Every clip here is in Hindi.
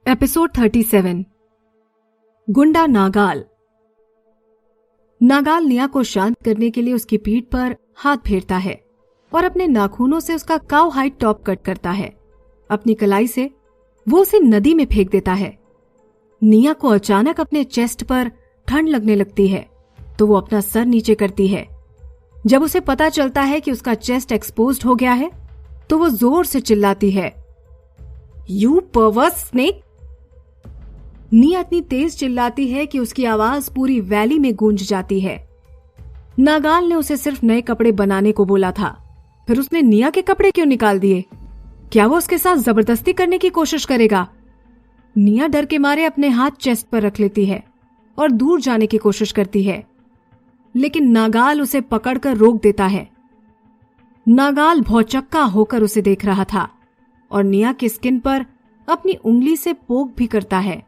एपिसोड 37। गुंडा नागाल। नागाल निया को शांत करने के लिए उसकी पीठ पर हाथ फेरता है और अपने नाखूनों से उसका काउ हाइट टॉप कट करता है। अपनी कलाई से वो उसे नदी में फेंक देता है। निया को अचानक अपने चेस्ट पर ठंड लगने लगती है तो वो अपना सर नीचे करती है। जब उसे पता चलता है कि उसका चेस्ट एक्सपोज्ड हो गया है तो वो जोर से चिल्लाती है, यू परवर्स स्नेक। निया इतनी तेज चिल्लाती है कि उसकी आवाज पूरी वैली में गूंज जाती है। नागाल ने उसे सिर्फ नए कपड़े बनाने को बोला था, फिर उसने निया के कपड़े क्यों निकाल दिए? क्या वो उसके साथ जबरदस्ती करने की कोशिश करेगा? निया डर के मारे अपने हाथ चेस्ट पर रख लेती है और दूर जाने की कोशिश करती है, लेकिन नागाल उसे पकड़कर रोक देता है। नागाल भौचक्का होकर उसे देख रहा था और निया की स्किन पर अपनी उंगली से पोक भी करता है।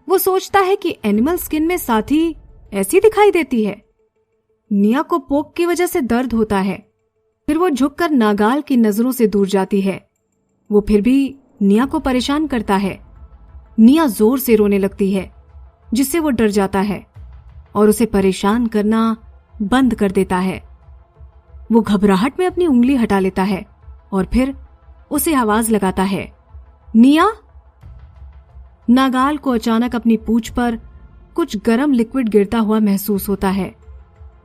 वो सोचता है कि एनिमल स्किन में साथी ऐसी दिखाई देती है। निया को पोक की वजह से दर्द होता है, फिर वो झुककर नागाल की नजरों से दूर जाती है। वो फिर भी निया को परेशान करता है। निया जोर से रोने लगती है जिससे वो डर जाता है और उसे परेशान करना बंद कर देता है। वो घबराहट में अपनी उंगली हटा लेता है और फिर उसे आवाज लगाता है, निया। नागाल को अचानक अपनी पूंछ पर कुछ गर्म लिक्विड गिरता हुआ महसूस होता है।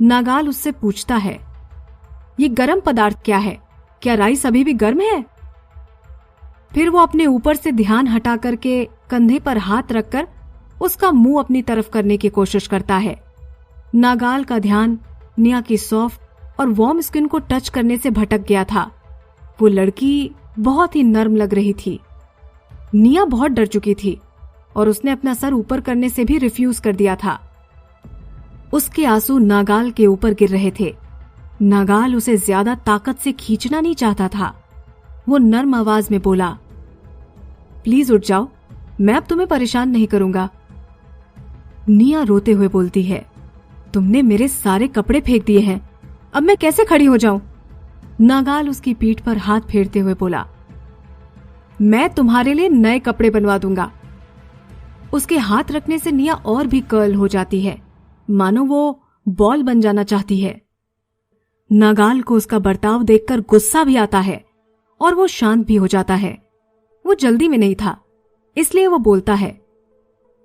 नागाल उससे पूछता है, ये गर्म पदार्थ क्या है? क्या राइस अभी भी गर्म है? फिर वो अपने ऊपर से ध्यान हटा करके कंधे पर हाथ रखकर उसका मुंह अपनी तरफ करने की कोशिश करता है। नागाल का ध्यान निया की सॉफ्ट और वार्म स्किन को टच करने से भटक गया था। वो लड़की बहुत ही नर्म लग रही थी। निया बहुत डर चुकी थी और उसने अपना सर ऊपर करने से भी रिफ्यूज कर दिया था। उसके आंसू नागाल के ऊपर गिर रहे थे। नागाल उसे ज्यादा ताकत से खींचना नहीं चाहता था। वो नर्म आवाज में बोला, प्लीज उठ जाओ, मैं अब तुम्हें परेशान नहीं करूंगा। निया रोते हुए बोलती है, तुमने मेरे सारे कपड़े फेंक दिए हैं, अब मैं कैसे खड़ी हो जाऊं? नागाल उसकी पीठ पर हाथ फेरते हुए बोला, मैं तुम्हारे लिए नए कपड़े बनवा दूंगा। उसके हाथ रखने से निया और भी कर्ल हो जाती है, मानो वो बॉल बन जाना चाहती है। नागाल को उसका बर्ताव देखकर गुस्सा भी आता है और वो शांत भी हो जाता है। वो जल्दी में नहीं था, इसलिए वो बोलता है,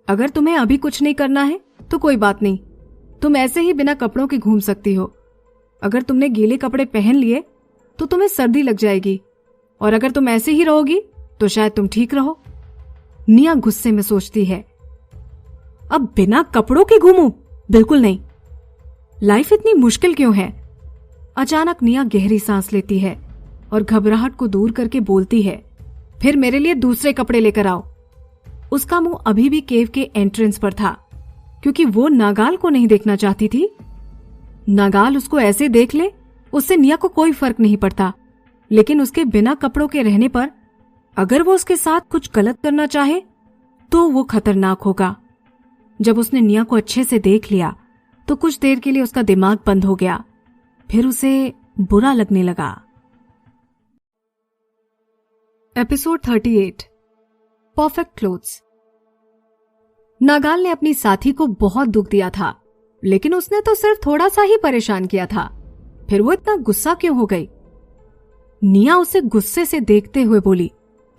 अगर तुम्हें अभी कुछ नहीं करना है तो कोई बात नहीं, तुम ऐसे ही बिना कपड़ों के घूम सकती हो। अगर तुमने गीले कपड़े पहन लिए तो तुम्हें सर्दी लग जाएगी, और अगर तुम ऐसे ही रहोगी तो शायद तुम ठीक रहो। निया गुस्से में सोचती है, अब बिना कपड़ों के घूमूं? बिल्कुल नहीं। लाइफ इतनी मुश्किल क्यों है? अचानक निया गहरी सांस लेती है और घबराहट को दूर करके बोलती है, फिर मेरे लिए दूसरे कपड़े लेकर आओ। उसका मुंह अभी भी केव के एंट्रेंस पर था, क्योंकि वो नागाल को नहीं देखना चाहती थी। नागाल उसको ऐसे देख ले उससे निया को कोई फर्क नहीं पड़ता, लेकिन उसके बिना कपड़ों के रहने पर अगर वो उसके साथ कुछ गलत करना चाहे तो वो खतरनाक होगा। जब उसने निया को अच्छे से देख लिया तो कुछ देर के लिए उसका दिमाग बंद हो गया, फिर उसे बुरा लगने लगा। एपिसोड 38। Perfect clothes. नागाल ने अपनी साथी को बहुत दुख दिया था, लेकिन उसने तो सिर्फ थोड़ा सा ही परेशान किया था, फिर वो इतना गुस्सा क्यों हो गई? निया उसे गुस्से से देखते हुए बोली,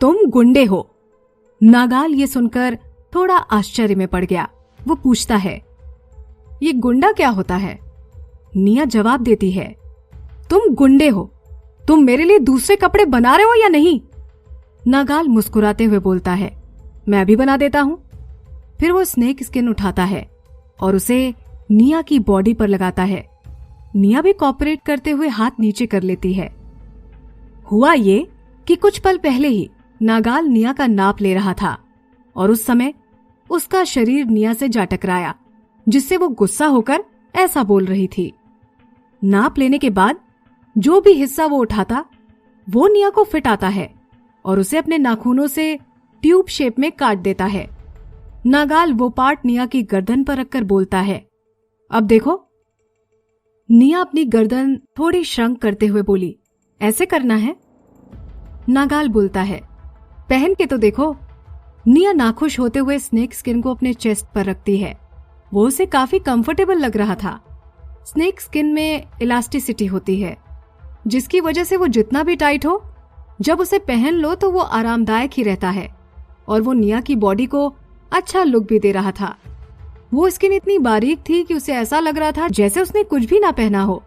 तुम गुंडे हो। नागाल ये सुनकर थोड़ा आश्चर्य में पड़ गया। वो पूछता है, ये गुंडा क्या होता है? निया जवाब देती है, तुम गुंडे हो। तुम मेरे लिए दूसरे कपड़े बना रहे हो या नहीं? नागाल मुस्कुराते हुए बोलता है, मैं भी बना देता हूं। फिर वो स्नेक स्किन उठाता है और उसे निया की बॉडी पर लगाता है। निया भी कॉपरेट करते हुए हाथ नीचे कर लेती है। हुआ ये कि कुछ पल पहले ही नागाल निया का नाप ले रहा था और उस समय उसका शरीर निया से जा टकराया, जिससे वो गुस्सा होकर ऐसा बोल रही थी। नाप लेने के बाद जो भी हिस्सा वो उठाता वो निया को फिट आता है और उसे अपने नाखूनों से ट्यूब शेप में काट देता है। नागाल वो पार्ट निया की गर्दन पर रखकर बोलता है, अब देखो। निया अपनी गर्दन थोड़ी श्रंक करते हुए बोली, ऐसे करना है? नागाल बोलता है, पहन के तो देखो। निया नाखुश होते हुए स्नेक स्किन को अपने चेस्ट पर रखती है। वो उसे काफी कंफर्टेबल लग रहा था। स्नेक स्किन में इलास्टिसिटी होती है, जिसकी वजह से वो जितना भी टाइट हो, जब उसे पहन लो तो वो आरामदायक ही रहता है और वो निया की बॉडी को अच्छा लुक भी दे रहा था। वो स्किन इतनी बारीक थी कि उसे ऐसा लग रहा था जैसे उसने कुछ भी ना पहना हो।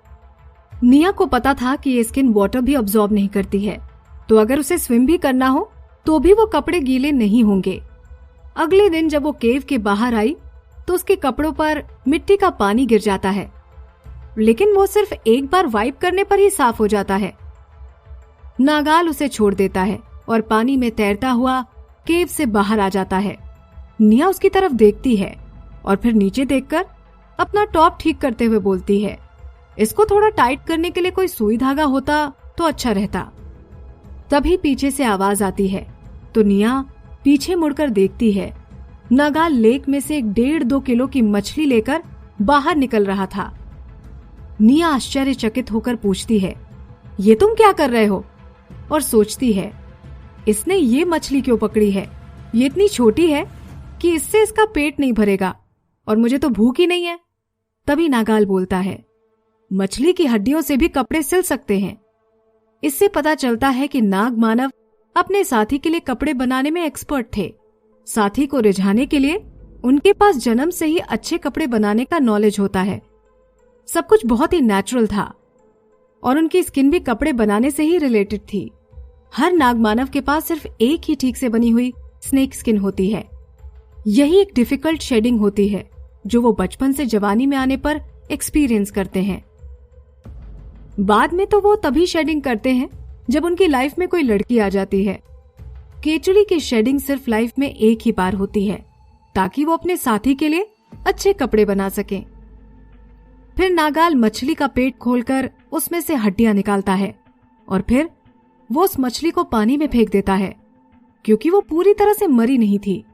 निया को पता था कि ये स्किन वाटर भी अब्सॉर्ब नहीं करती है, तो अगर उसे स्विम भी करना हो तो भी वो कपड़े गीले नहीं होंगे। अगले दिन जब वो केव के बाहर आई तो उसके कपड़ों पर मिट्टी का पानी गिर जाता है, लेकिन वो सिर्फ एक बार वाइप करने पर ही साफ हो जाता है। नागाल उसे छोड़ देता है और पानी में तैरता हुआ केव से बाहर आ जाता है। निया उसकी तरफ देखती है और फिर नीचे देखकर अपना टॉप ठीक करते हुए बोलती है, इसको थोड़ा टाइट करने के लिए कोई सुई धागा होता तो अच्छा रहता। तभी पीछे से आवाज आती है तो निया पीछे मुड़कर देखती है। नागाल लेक में से एक 1.5-2 किलो की मछली लेकर बाहर निकल रहा था। निया आश्चर्यचकित होकर पूछती है, ये तुम क्या कर रहे हो? और सोचती है, इसने ये मछली क्यों पकड़ी है? ये इतनी छोटी है कि इससे इसका पेट नहीं भरेगा और मुझे तो भूख ही नहीं है। तभी नागाल बोलता है, मछली की हड्डियों से भी कपड़े सिल सकते हैं। इससे पता चलता है कि नाग मानव अपने साथी के लिए कपड़े बनाने में एक्सपर्ट थे। साथी को रिझाने के लिए उनके पास जन्म से ही अच्छे कपड़े बनाने का नॉलेज होता है। सब कुछ बहुत ही नेचुरल था और उनकी स्किन भी कपड़े बनाने से ही रिलेटेड थी। हर नाग मानव के पास सिर्फ एक ही ठीक से बनी हुई स्नेक स्किन होती है। यही एक डिफिकल्ट शेडिंग होती है जो वो बचपन से जवानी में आने पर एक्सपीरियंस करते हैं। बाद में तो वो तभी शेडिंग करते हैं जब उनकी लाइफ में कोई लड़की आ जाती है। केचुली की शेडिंग सिर्फ लाइफ में एक ही बार होती है ताकि वो अपने साथी के लिए अच्छे कपड़े बना सकें। फिर नागाल मछली का पेट खोलकर उसमें से हड्डियां निकालता है और फिर वो उस मछली को पानी में फेंक देता है क्योंकि वो पूरी तरह से मरी नहीं थी।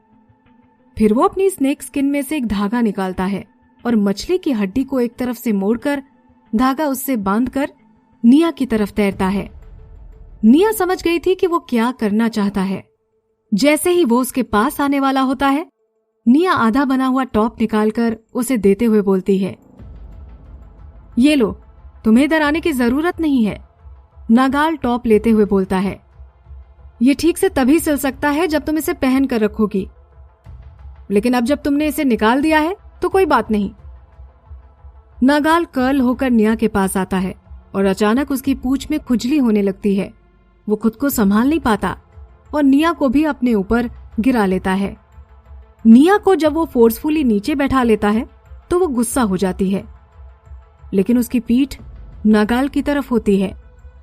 फिर वो अपनी स्नेक स्किन में से एक धागा निकालता है और मछली की हड्डी को एक तरफ से मोड़कर धागा उससे बांधकर निया की तरफ तैरता है। निया समझ गई थी कि वो क्या करना चाहता है। जैसे ही वो उसके पास आने वाला होता है, निया आधा बना हुआ टॉप निकालकर उसे देते हुए बोलती है, ये लो, तुम्हें इधर आने की जरूरत नहीं है। नागाल टॉप लेते हुए बोलता है, ये ठीक से तभी सिल सकता है जब तुम इसे पहन कर रखोगी, लेकिन अब जब तुमने इसे निकाल दिया है तो कोई बात नहीं। नागाल कर्ल होकर निया के पास आता है और अचानक उसकी पूंछ में खुजली होने लगती है। वो खुद को संभाल नहीं पाता और निया को भी अपने ऊपर गिरा लेता है। निया को जब वो फोर्सफुली नीचे बैठा लेता है तो वो गुस्सा हो जाती है, लेकिन उसकी पीठ नागाल की तरफ होती है,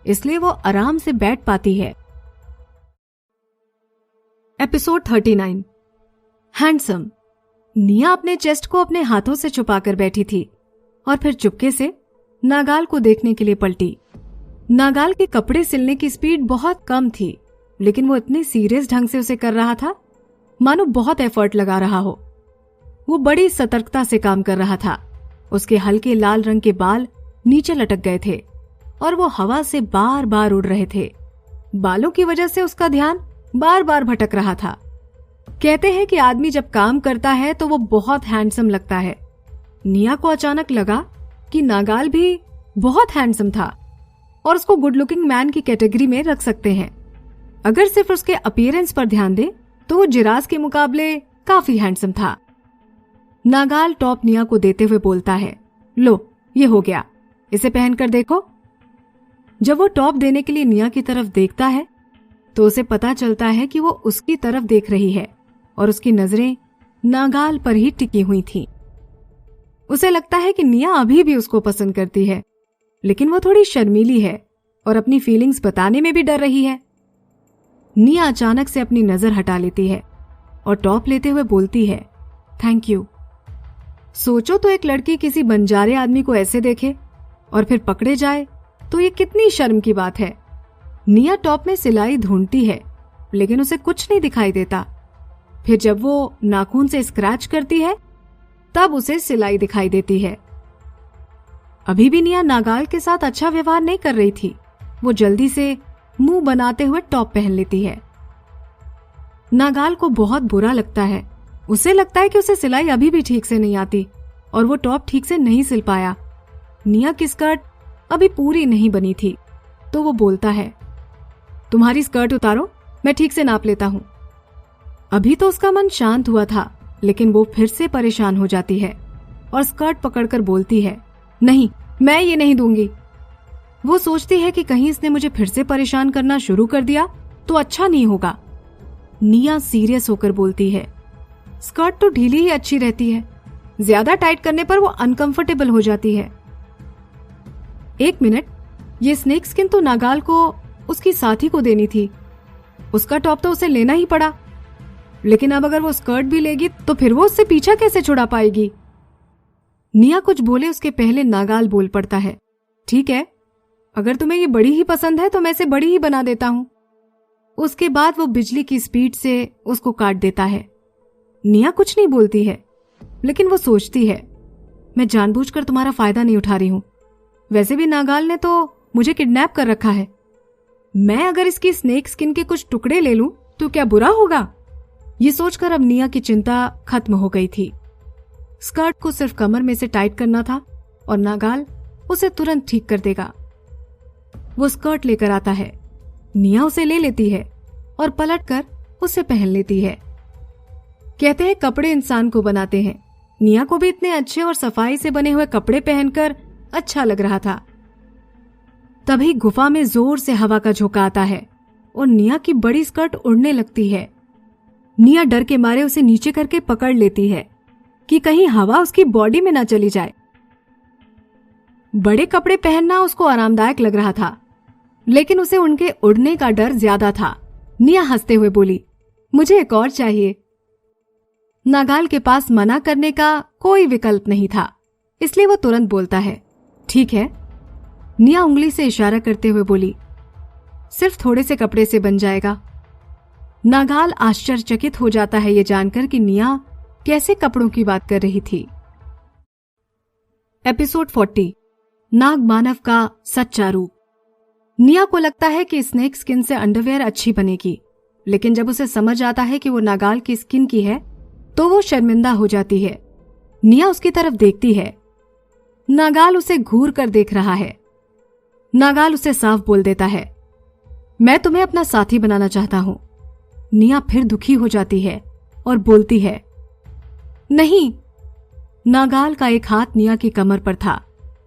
इसलिए वो आराम से बैठ पाती है। एपिसोड 39। हैंडसम। निया अपने चेस्ट को अपने हाथों से छुपाकर बैठी थी और फिर चुपके से नागाल को देखने के लिए पलटी। नागाल के कपड़े सिलने की स्पीड बहुत कम थी, लेकिन वो इतने सीरियस ढंग से उसे कर रहा था मानो बहुत एफर्ट लगा रहा हो। वो बड़ी सतर्कता से काम कर रहा था। उसके हल्के लाल रंग के बाल नीचे लटक गए थे और वो हवा से बार बार उड़ रहे थे। बालों की वजह से उसका ध्यान बार बार भटक रहा था। कहते हैं कि आदमी जब काम करता है तो वो बहुत हैंडसम लगता है। निया को अचानक लगा कि नागाल भी बहुत हैंडसम था और उसको गुड लुकिंग मैन की कैटेगरी में रख सकते हैं। अगर सिर्फ उसके अपीयरेंस पर ध्यान दे तो वो जिराज के मुकाबले काफी हैंडसम था। नागाल टॉप निया को देते हुए बोलता है, लो ये हो गया, इसे पहनकर देखो। जब वो टॉप देने के लिए निया की तरफ देखता है तो उसे पता चलता है कि वो उसकी तरफ देख रही है और उसकी नजरें नागाल पर ही टिकी हुई थीं। उसे लगता है कि निया अभी भी उसको पसंद करती है, लेकिन वो थोड़ी शर्मीली है और अपनी फीलिंग्स बताने में भी डर रही है। निया अचानक से अपनी नजर हटा लेती है और टॉप लेते हुए बोलती है, थैंक यू। सोचो तो एक लड़की किसी बंजारे आदमी को ऐसे देखे और फिर पकड़े जाए तो ये कितनी शर्म की बात है। निया टॉप में सिलाई ढूंढती है, लेकिन उसे कुछ नहीं दिखाई देता। फिर जब वो नाखून से स्क्रैच करती है तब उसे सिलाई दिखाई देती है। अभी भी निया नागाल के साथ अच्छा व्यवहार नहीं कर रही थी। वो जल्दी से मुंह बनाते हुए टॉप पहन लेती है। नागाल को बहुत बुरा लगता है। उसे लगता है कि उसे सिलाई अभी भी ठीक से नहीं आती और वो टॉप ठीक से नहीं सिल पाया। निया की स्कर्ट अभी पूरी नहीं बनी थी तो वो बोलता है, तुम्हारी स्कर्ट उतारो, मैं ठीक से नाप लेता हूं। अभी तो उसका मन शांत हुआ था, लेकिन वो फिर से परेशान हो जाती है और स्कर्ट पकड़कर बोलती है, नहीं, मैं ये नहीं दूंगी। वो सोचती है कि कहीं इसने मुझे फिर से परेशान करना शुरू कर दिया तो अच्छा नहीं होगा। निया सीरियस होकर बोलती है, स्कर्ट तो ढीली ही अच्छी रहती है, ज्यादा टाइट करने पर वो अनकंफर्टेबल हो जाती है। एक मिनट, ये स्नेक स्किन तो नागाल को उसकी साथी को देनी थी। उसका टॉप तो उसे लेना ही पड़ा, लेकिन अब अगर वो स्कर्ट भी लेगी तो फिर वो उससे पीछा कैसे छुड़ा पाएगी। निया कुछ बोले उसके पहले नागाल बोल पड़ता है, ठीक है, अगर तुम्हें ये बड़ी ही पसंद है तो मैं इसे बड़ी ही बना देता हूं। उसके बाद वो बिजली की स्पीड से उसको काट देता है। निया कुछ नहीं बोलती है, लेकिन वो सोचती है, मैं जानबूझकर तुम्हारा फायदा नहीं उठा रही हूं। वैसे भी नागाल ने तो मुझे किडनैप कर रखा है। मैं अगर इसकी स्नेक स्किन के कुछ टुकड़े ले लूं तो क्या बुरा होगा। ये सोचकर अब निया की चिंता खत्म हो गई थी। स्कर्ट को सिर्फ कमर में से टाइट करना था और नागाल उसे तुरंत ठीक कर देगा। वो स्कर्ट लेकर आता है, निया उसे ले लेती है और पलटकर उसे पहन लेती है। कहते हैं कपड़े इंसान को बनाते हैं। निया को भी इतने अच्छे और सफाई से बने हुए कपड़े पहनकर अच्छा लग रहा था। तभी गुफा में जोर से हवा का झोंका आता है और निया की बड़ी स्कर्ट उड़ने लगती है। निया डर के मारे उसे नीचे करके पकड़ लेती है कि कहीं हवा उसकी बॉडी में ना चली जाए। बड़े कपड़े पहनना उसको आरामदायक लग रहा था, लेकिन उसे उनके उड़ने का डर ज्यादा था। निया हंसते हुए बोली, मुझे एक और चाहिए। नागाल के पास मना करने का कोई विकल्प नहीं था, इसलिए वो तुरंत बोलता है, ठीक है। निया उंगली से इशारा करते हुए बोली, सिर्फ थोड़े से कपड़े से बन जाएगा। नागाल आश्चर्यचकित हो जाता है ये जानकर कि निया कैसे कपड़ों की बात कर रही थी। एपिसोड 40, नाग मानव का सच्चा रूप। निया को लगता है कि स्नेक स्किन से अंडरवेयर अच्छी बनेगी, लेकिन जब उसे समझ आता है कि वो नागाल की स्किन की है तो वो शर्मिंदा हो जाती है। निया उसकी तरफ देखती है। नागाल उसे घूर कर देख रहा है। नागाल उसे साफ बोल देता है, मैं तुम्हें अपना साथी बनाना चाहता हूं। निया फिर दुखी हो जाती है और बोलती है, नहीं। नागाल का एक हाथ निया की कमर पर था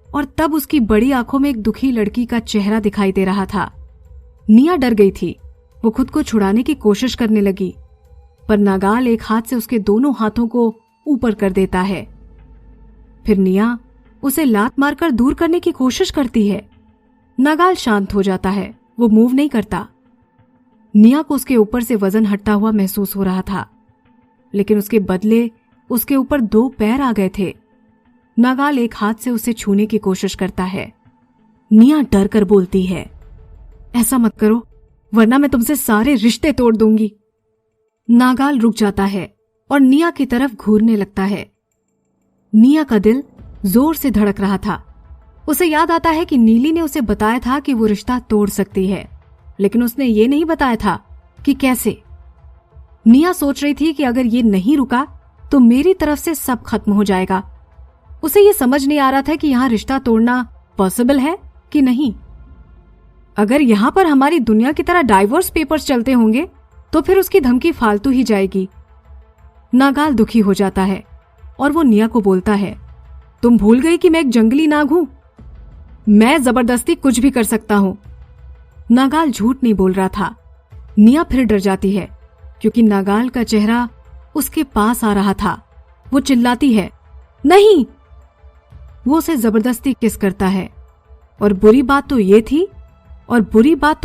और तब उसकी बड़ी आंखों में एक दुखी लड़की का चेहरा दिखाई दे रहा था। निया डर गई थी। वो खुद को छुड़ाने की कोशिश करने लगी, पर नागाल एक हाथ से उसके दोनों हाथों को ऊपर कर देता है। फिर निया उसे लात मारकर दूर करने की कोशिश करती है। नागाल शांत हो जाता है, वो मूव नहीं करता। निया को उसके ऊपर से वजन हटता हुआ महसूस हो रहा था, लेकिन उसके बदले उसके ऊपर 2 पैर आ गए थे। नागाल एक हाथ से उसे छूने की कोशिश करता है। निया डर कर बोलती है, ऐसा मत करो, वरना मैं तुमसे सारे रिश्ते तोड़ दूंगी। नागाल रुक जाता है और निया की तरफ घूरने लगता है। निया का दिल जोर से धड़क रहा था। उसे याद आता है कि नीली ने उसे बताया था कि वो रिश्ता तोड़ सकती है, लेकिन उसने ये नहीं बताया था कि कैसे। निया सोच रही थी कि अगर ये नहीं रुका तो मेरी तरफ से सब खत्म हो जाएगा। उसे ये समझ नहीं आ रहा था कि यहां रिश्ता तोड़ना पॉसिबल है कि नहीं। अगर यहां पर हमारी दुनिया की तरह डाइवोर्स पेपर्स चलते होंगे तो फिर उसकी धमकी फालतू ही जाएगी। नागाल दुखी हो जाता है और वो निया को बोलता है, तुम भूल गई कि मैं एक जंगली नाग हूं। मैं जबरदस्ती कुछ भी कर सकता हूं। नागाल झूठ नहीं बोल रहा था। निया फिर डर जाती है क्योंकि नागाल का चेहरा उसके पास आ रहा था। वो चिल्लाती है, नहीं। वो उसे जबरदस्ती किस करता है और बुरी बात तो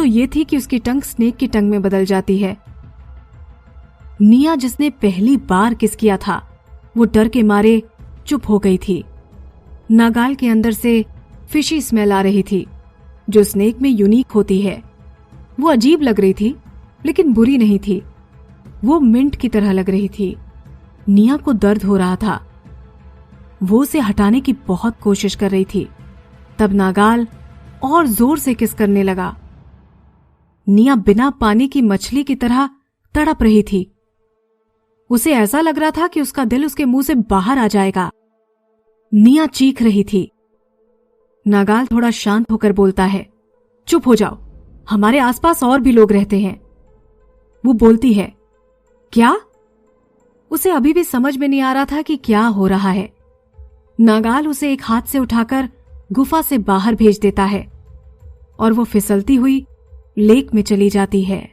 ये थी कि उसकी टंग स्नेक की टंग में बदल जाती है। निया जिसने पहली बार किस किया था वो डर के मारे चुप हो गई थी। नागाल के अंदर से फिशी स्मेल आ रही थी जो स्नेक में यूनिक होती है। वो अजीब लग रही थी लेकिन बुरी नहीं थी। वो मिंट की तरह लग रही थी। निया को दर्द हो रहा था। वो उसे हटाने की बहुत कोशिश कर रही थी। तब नागाल और जोर से किस करने लगा। निया बिना पानी की मछली की तरह तड़प रही थी। उसे ऐसा लग रहा था कि उसका दिल उसके मुंह से बाहर आ जाएगा। निया चीख रही थी। नागाल थोड़ा शांत होकर बोलता है, चुप हो जाओ, हमारे आसपास और भी लोग रहते हैं। वो बोलती है, क्या? उसे अभी भी समझ में नहीं आ रहा था कि क्या हो रहा है। नागाल उसे एक हाथ से उठाकर गुफा से बाहर भेज देता है और वो फिसलती हुई लेक में चली जाती है।